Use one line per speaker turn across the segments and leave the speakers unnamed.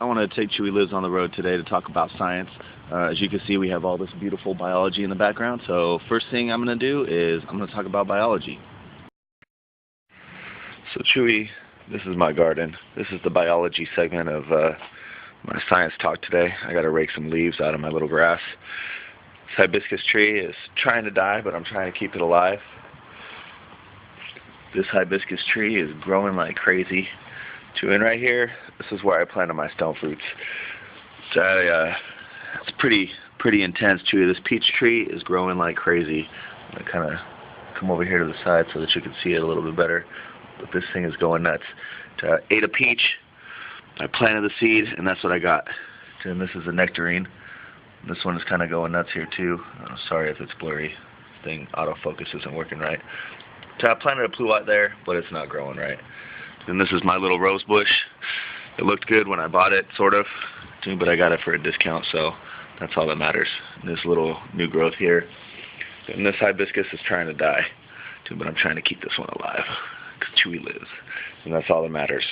I want to take ChewyLives on the road today to talk about science. As you can see, we have all this beautiful biology in the background. So first thing I'm going to do is I'm going to talk about biology. So Chewy, this is my garden. This is the biology segment of my science talk today. I got to rake some leaves out of my little grass. This hibiscus tree is trying to die, but I'm trying to keep it alive. This hibiscus tree is growing like crazy. And right here, this is where I planted my stone fruits. So it's pretty intense too. This peach tree is growing like crazy. I kind of come over here to the side so that you can see it a little bit better. But this thing is going nuts. Ate a peach. I planted the seed, and that's what I got. And this is a nectarine. This one is kind of going nuts here too. Sorry if it's blurry. This thing autofocus isn't working right. I planted a pluote there, but it's not growing right. And this is my little rose bush. It looked good when I bought it, sort of, but I got it for a discount, so that's all that matters. And this little new growth here. And this hibiscus is trying to die, but I'm trying to keep this one alive, because Chewy lives, and that's all that matters.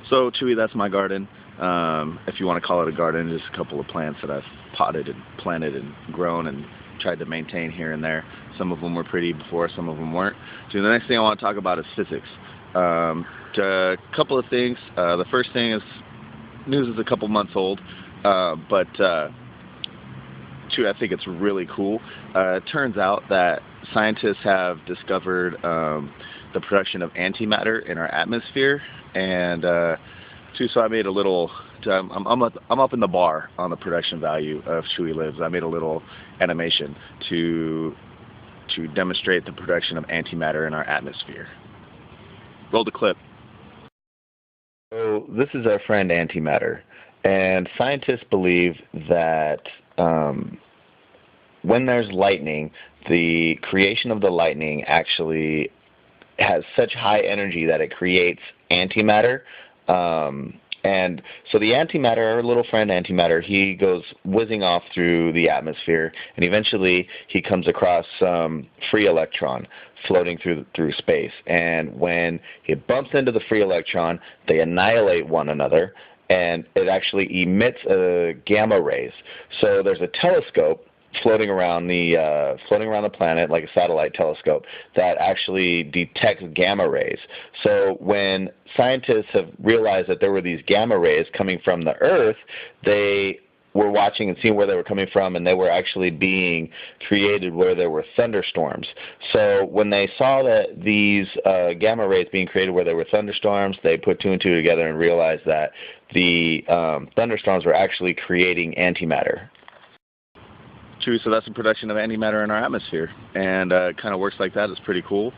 So Chewy, that's my garden. If you want to call it a garden, just a couple of plants that I've potted and planted and grown and tried to maintain here and there. Some of them were pretty before, some of them weren't. So the next thing I want to talk about is physics. A couple of things. The first thing is, news is a couple months old, but two, I think it's really cool. It turns out that scientists have discovered the production of antimatter in our atmosphere, and so I made a little. I'm up in the bar on the production value of ChewyLives. I made a little animation to demonstrate the production of antimatter in our atmosphere. Roll the clip. So this is our friend antimatter, and scientists believe that when there's lightning, the creation of the lightning actually has such high energy that it creates antimatter. And so the antimatter, our little friend antimatter, he goes whizzing off through the atmosphere, and eventually he comes across some free electron floating through space. And when it bumps into the free electron, they annihilate one another, and it actually emits gamma rays. So there's a telescope floating around the planet, like a satellite telescope, that actually detects gamma rays. So when scientists have realized that there were these gamma rays coming from the Earth, they were watching and seeing where they were coming from, and they were actually being created where there were thunderstorms. So when they saw that these gamma rays being created where there were thunderstorms, they put two and two together and realized that the thunderstorms were actually creating antimatter. True, so that's the production of antimatter in our atmosphere, and it kind of works like that. It's pretty cool.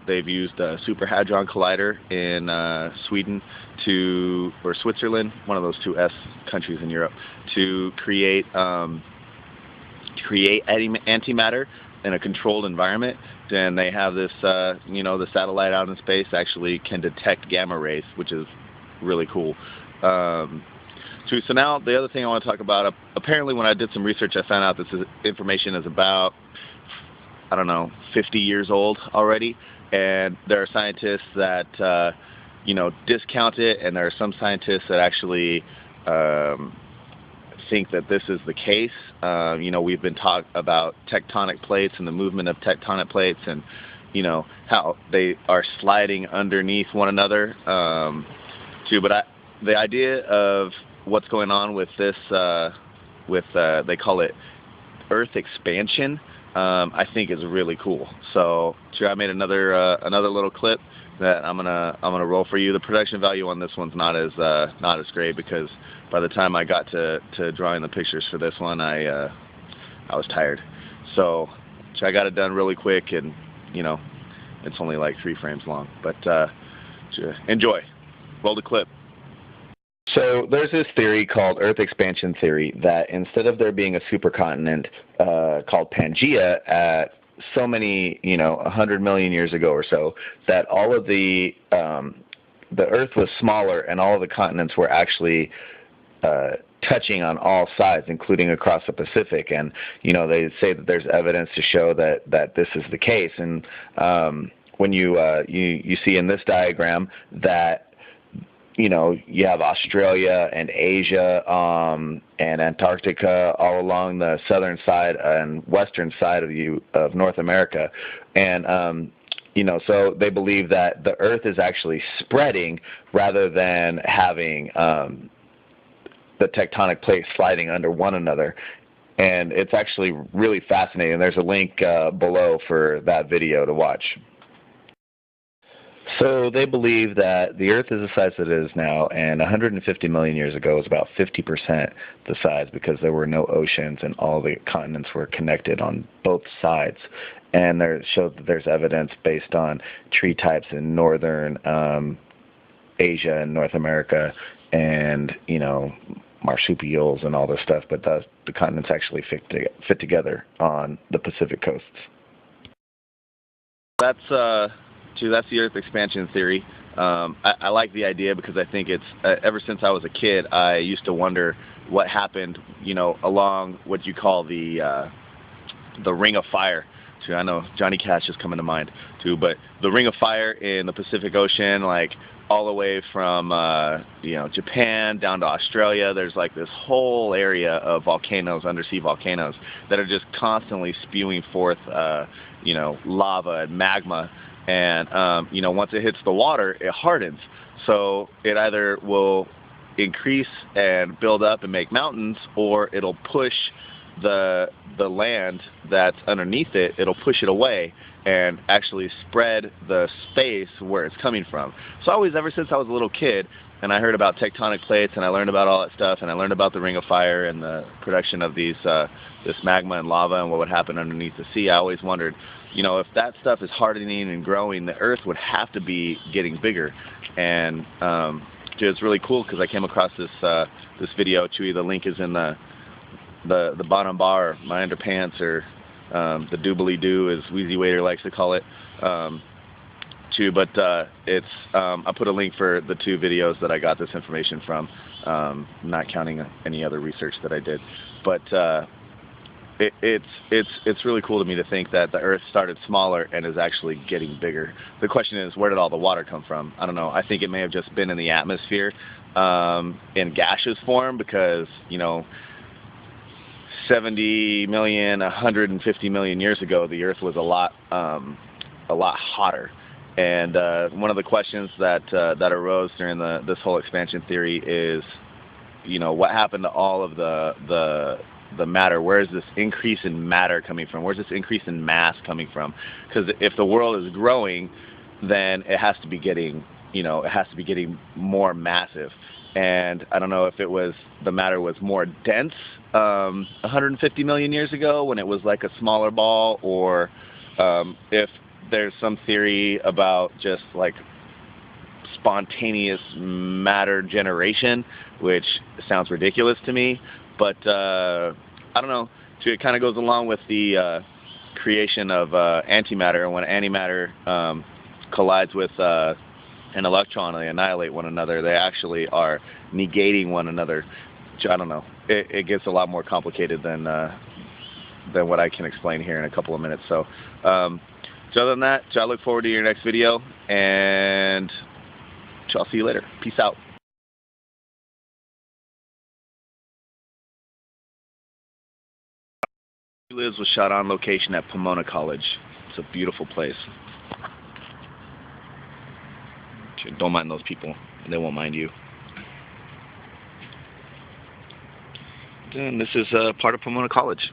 They've used a Super Hadron Collider in Sweden or Switzerland, one of those two S countries in Europe, to create antimatter in a controlled environment. And they have this, the satellite out in space actually can detect gamma rays, which is really cool. So now the other thing I want to talk about, apparently when I did some research, I found out this information is about, 50 years old already, and there are scientists that, discount it, and there are some scientists that actually think that this is the case. We've been talking about tectonic plates and the movement of tectonic plates, and, how they are sliding underneath one another, but the idea of what's going on with this, they call it Earth expansion, I think is really cool. So I made another little clip that I'm gonna roll for you. The production value on this one's not as great, because by the time I got to drawing the pictures for this one, I was tired. So I got it done really quick, and it's only like 3 frames long. But enjoy. Roll the clip. So there's this theory called Earth expansion theory, that instead of there being a supercontinent called Pangea at so many, 100 million years ago or so, that all of the Earth was smaller, and all of the continents were actually touching on all sides, including across the Pacific. And they say that there's evidence to show that this is the case. And when you see in this diagram that you have Australia and Asia and Antarctica all along the southern side and western side of North America, and so they believe that the Earth is actually spreading rather than having the tectonic plates sliding under one another. And it's actually really fascinating. There's a link below for that video to watch. So they believe that the Earth is the size that it is now, and 150 million years ago was about 50% the size because there were no oceans and all the continents were connected on both sides. And there showed that there's evidence based on tree types in northern Asia and North America, and marsupials and all this stuff. But the continents actually fit together on the Pacific coasts. That's the Earth expansion theory. I like the idea because I think it's ever since I was a kid, I used to wonder what happened, along what you call the Ring of Fire. Too, I know Johnny Cash is coming to mind too, but the Ring of Fire in the Pacific Ocean, like all the way from Japan down to Australia, there's like this whole area of volcanoes, undersea volcanoes, that are just constantly spewing forth lava and magma. And once it hits the water, it hardens. So it either will increase and build up and make mountains, or it'll push the land that's underneath it, it'll push it away and actually spread the space where it's coming from. So ever since I was a little kid, and I heard about tectonic plates, and I learned about all that stuff, and I learned about the Ring of Fire and the production of this magma and lava and what would happen underneath the sea, I always wondered, if that stuff is hardening and growing, the Earth would have to be getting bigger. And it's really cool because I came across this video. Chewy, the link is in the bottom bar, my underpants, or the doobly-doo, as Wheezy Waiter likes to call it, too. But I put a link for the 2 videos that I got this information from, not counting any other research that I did. But it's really cool to me to think that the Earth started smaller and is actually getting bigger. The question is, where did all the water come from? I don't know. I think it may have just been in the atmosphere in gaseous form because 70 million, 150 million years ago, the Earth was a lot hotter. And one of the questions that arose during this whole expansion theory is, what happened to all of the matter? Where is this increase in matter coming from? Where's this increase in mass coming from? Because if the world is growing, then it has to be getting, more massive. And I don't know if the matter was more dense 150 million years ago when it was like a smaller ball, or if there's some theory about just like spontaneous matter generation, which sounds ridiculous to me. But I don't know. It kind of goes along with the creation of antimatter. And when antimatter collides with an electron, they annihilate one another. They actually are negating one another. I don't know. It gets a lot more complicated than what I can explain here in a couple of minutes. So, other than that, I look forward to your next video, and I'll see you later. Peace out. ChewyLives was shot on location at Pomona College. It's a beautiful place. Don't mind those people. They won't mind you. And this is part of Pomona College.